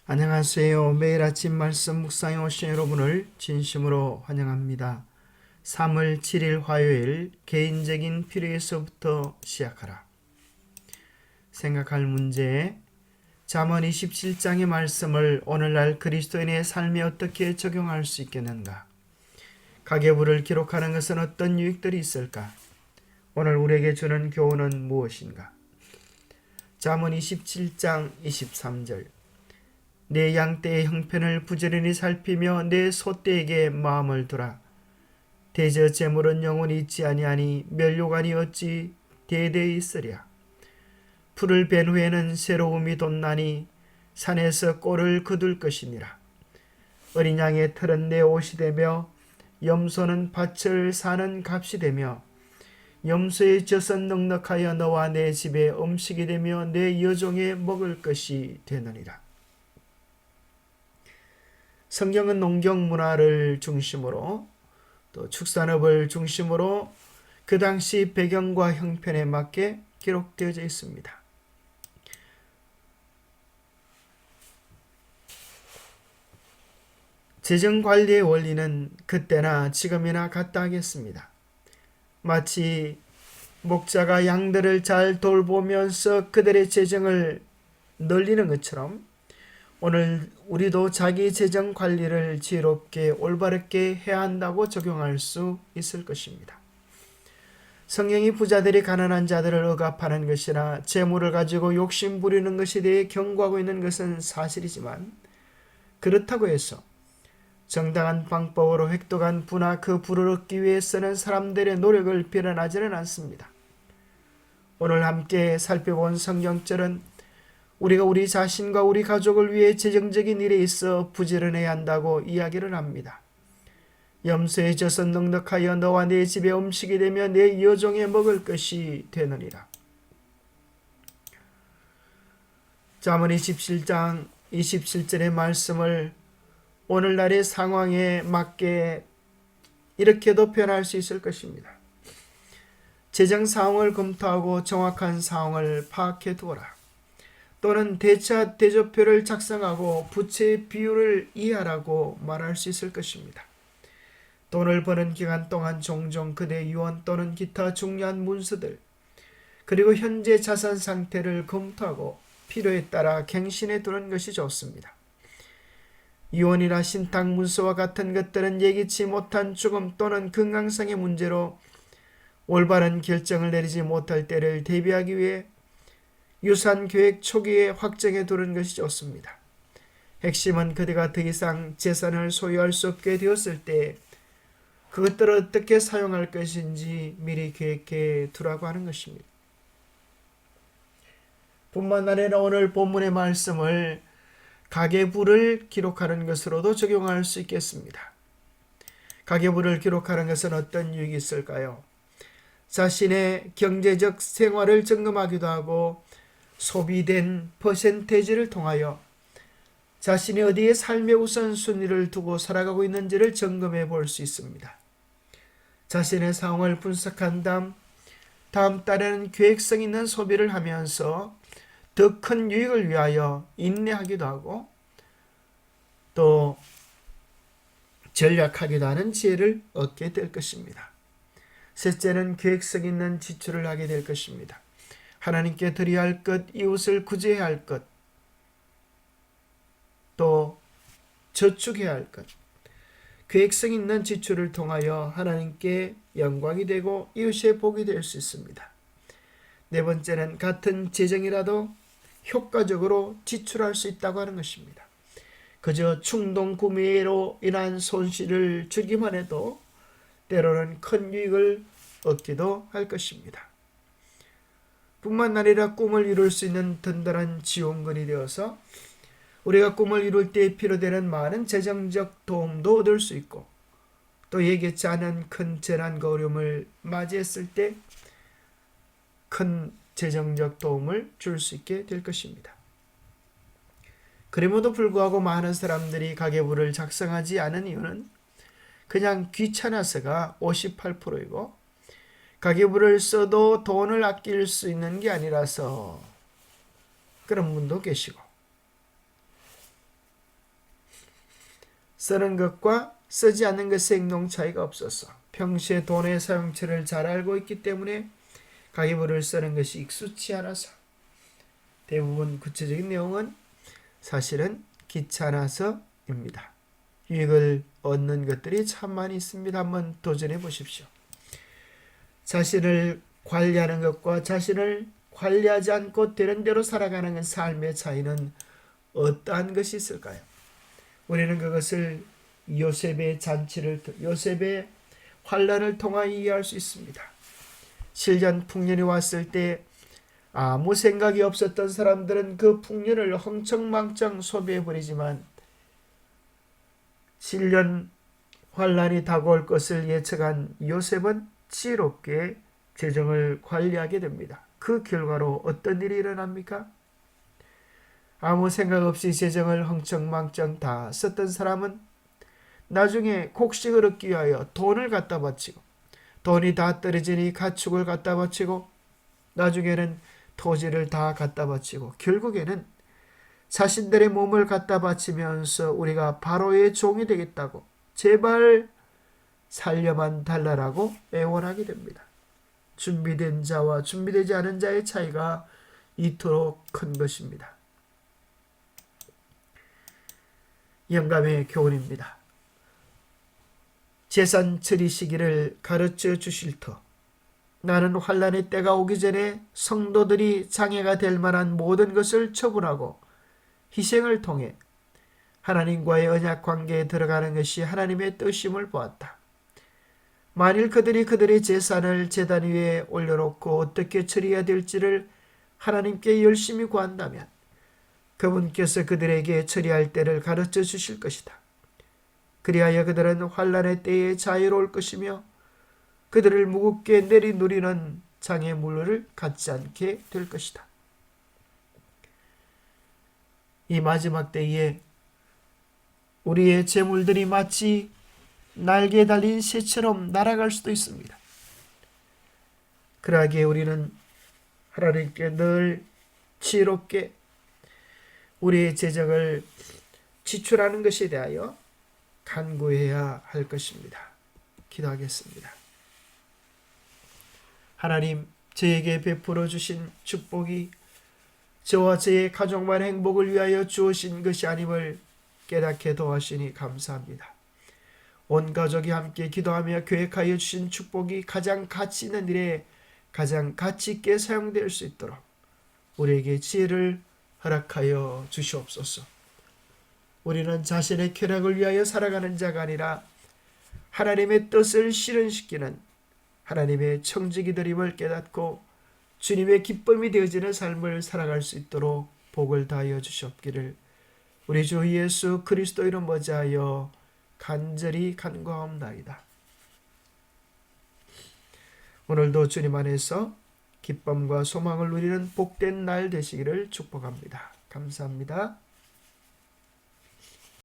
안녕하세요. 매일 아침 말씀 묵상에 오신 여러분을 진심으로 환영합니다. 3월 7일 화요일 개인적인 필요에서부터 시작하라. 생각할 문제 잠언 27장의 말씀을 오늘날 그리스도인의 삶에 어떻게 적용할 수 있겠는가? 가계부를 기록하는 것은 어떤 유익들이 있을까? 오늘 우리에게 주는 교훈은 무엇인가? 잠언 27장 23절 내 양떼의 형편을 부지런히 살피며 내 소떼에게 마음을 두라. 대저 재물은 영원히 있지 아니하니 멸류관이 어찌 대대히 있으랴. 풀을 벤 후에는 새로움이 돋나니 산에서 꼴을 거둘 것이니라. 어린 양의 털은 내 옷이 되며 염소는 밭을 사는 값이 되며 염소의 젖은 넉넉하여 너와 내 집의 음식이 되며 내 여종의 먹을 것이 되느니라. 성경은 농경 문화를 중심으로 또 축산업을 중심으로 그 당시 배경과 형편에 맞게 기록되어져 있습니다. 재정관리의 원리는 그때나 지금이나 같다 하겠습니다. 마치 목자가 양들을 잘 돌보면서 그들의 재정을 늘리는 것처럼 오늘 우리도 자기 재정 관리를 지혜롭게 올바르게 해야 한다고 적용할 수 있을 것입니다. 성경이 부자들이 가난한 자들을 억압하는 것이나 재물을 가지고 욕심 부리는 것에 대해 경고하고 있는 것은 사실이지만 그렇다고 해서 정당한 방법으로 획득한 부나 그 부를 얻기 위해서는 사람들의 노력을 비난하지는 않습니다. 오늘 함께 살펴본 성경절은 우리가 우리 자신과 우리 가족을 위해 재정적인 일에 있어 부지런해야 한다고 이야기를 합니다. 염소의 젖은 넉넉하여 너와 내 집의 음식이 되며 내 여종의 먹을 것이 되느니라. 잠언 27장 27절의 말씀을 오늘날의 상황에 맞게 이렇게도 표현할 수 있을 것입니다. 재정 상황을 검토하고 정확한 상황을 파악해 두어라. 또는 대차 대조표를 작성하고 부채의 비율을 이해하라고 말할 수 있을 것입니다. 돈을 버는 기간 동안 종종 그대 유언 또는 기타 중요한 문서들 그리고 현재 자산 상태를 검토하고 필요에 따라 갱신해 두는 것이 좋습니다. 유언이나 신탁 문서와 같은 것들은 예기치 못한 죽음 또는 건강상의 문제로 올바른 결정을 내리지 못할 때를 대비하기 위해 유산 계획 초기에 확정해 두는 것이 좋습니다. 핵심은 그대가 더 이상 재산을 소유할 수 없게 되었을 때 그것들을 어떻게 사용할 것인지 미리 계획해 두라고 하는 것입니다. 뿐만 아니라 오늘 본문의 말씀을 가계부를 기록하는 것으로도 적용할 수 있겠습니다. 가계부를 기록하는 것은 어떤 유익이 있을까요? 자신의 경제적 생활을 점검하기도 하고 소비된 퍼센테이지를 통하여 자신이 어디에 삶의 우선순위를 두고 살아가고 있는지를 점검해 볼 수 있습니다. 자신의 상황을 분석한 다음 달에는 계획성 있는 소비를 하면서 더 큰 유익을 위하여 인내하기도 하고 또 전략하기도 하는 지혜를 얻게 될 것입니다. 셋째는 계획성 있는 지출을 하게 될 것입니다. 하나님께 드려야 할 것, 이웃을 구제해야 할 것, 또 저축해야 할 것, 계획성 있는 지출을 통하여 하나님께 영광이 되고 이웃의 복이 될 수 있습니다. 네 번째는 같은 재정이라도 효과적으로 지출할 수 있다고 하는 것입니다. 그저 충동 구매로 인한 손실을 주기만 해도 때로는 큰 유익을 얻기도 할 것입니다. 뿐만 아니라 꿈을 이룰 수 있는 든든한 지원군이 되어서 우리가 꿈을 이룰 때 필요되는 많은 재정적 도움도 얻을 수 있고 또 예기치 않은 큰 재난과 어려움을 맞이했을 때 큰 재정적 도움을 줄 수 있게 될 것입니다. 그럼에도 불구하고 많은 사람들이 가계부를 작성하지 않은 이유는 그냥 귀찮아서가 58%이고 가계부를 써도 돈을 아낄 수 있는 게 아니라서 그런 분도 계시고 쓰는 것과 쓰지 않는 것의 행동 차이가 없어서 평소에 돈의 사용처를 잘 알고 있기 때문에 가계부를 쓰는 것이 익숙치 않아서 대부분 구체적인 내용은 사실은 귀찮아서입니다. 유익을 얻는 것들이 참 많이 있습니다. 한번 도전해 보십시오. 자신을 관리하는 것과 자신을 관리하지 않고 되는 대로 살아가는 삶의 차이는 어떠한 것이 있을까요? 우리는 그것을 요셉의 요셉의 환란을 통하여 이해할 수 있습니다. 실전 풍년이 왔을 때 아무 생각이 없었던 사람들은 그 풍년을 흥청망청 소비해버리지만 실년 환란이 다가올 것을 예측한 요셉은 지혜롭게 재정을 관리하게 됩니다. 그 결과로 어떤 일이 일어납니까? 아무 생각 없이 재정을 흥청망청 다 썼던 사람은 나중에 곡식을 얻기 위하여 돈을 갖다 바치고 돈이 다 떨어지니 가축을 갖다 바치고 나중에는 토지를 다 갖다 바치고 결국에는 자신들의 몸을 갖다 바치면서 우리가 바로의 종이 되겠다고 제발 살려만 달라라고 애원하게 됩니다. 준비된 자와 준비되지 않은 자의 차이가 이토록 큰 것입니다. 영감의 교훈입니다. 재산 처리 시기를 가르쳐 주실 터 나는 환란의 때가 오기 전에 성도들이 장애가 될 만한 모든 것을 처분하고 희생을 통해 하나님과의 언약 관계에 들어가는 것이 하나님의 뜻임을 보았다. 만일 그들이 그들의 재산을 제단 위에 올려놓고 어떻게 처리해야 될지를 하나님께 열심히 구한다면 그분께서 그들에게 처리할 때를 가르쳐 주실 것이다. 그리하여 그들은 환란의 때에 자유로울 것이며 그들을 무겁게 내리누리는 장애물을 갖지 않게 될 것이다. 이 마지막 때에 우리의 재물들이 마치 날개에 달린 새처럼 날아갈 수도 있습니다. 그러기에 우리는 하나님께 늘 지혜롭게 우리의 재정을 지출하는 것에 대하여 간구해야 할 것입니다. 기도하겠습니다. 하나님, 저에게 베풀어 주신 축복이 저와 저의 가족만의 행복을 위하여 주어진 것이 아님을 깨닫게 도와주시니 감사합니다. 온 가족이 함께 기도하며 계획하여 주신 축복이 가장 가치 있는 일에 가장 가치 있게 사용될 수 있도록 우리에게 지혜를 허락하여 주시옵소서. 우리는 자신의 쾌락을 위하여 살아가는 자가 아니라 하나님의 뜻을 실현시키는 하나님의 청지기 되림을 깨닫고 주님의 기쁨이 되어지는 삶을 살아갈 수 있도록 복을 다하여 주시옵기를 우리 주 예수 그리스도 이름 머지하여 간절히 간구하옵나이다. 오늘도 주님 안에서 기쁨과 소망을 누리는 복된 날 되시기를 축복합니다. 감사합니다.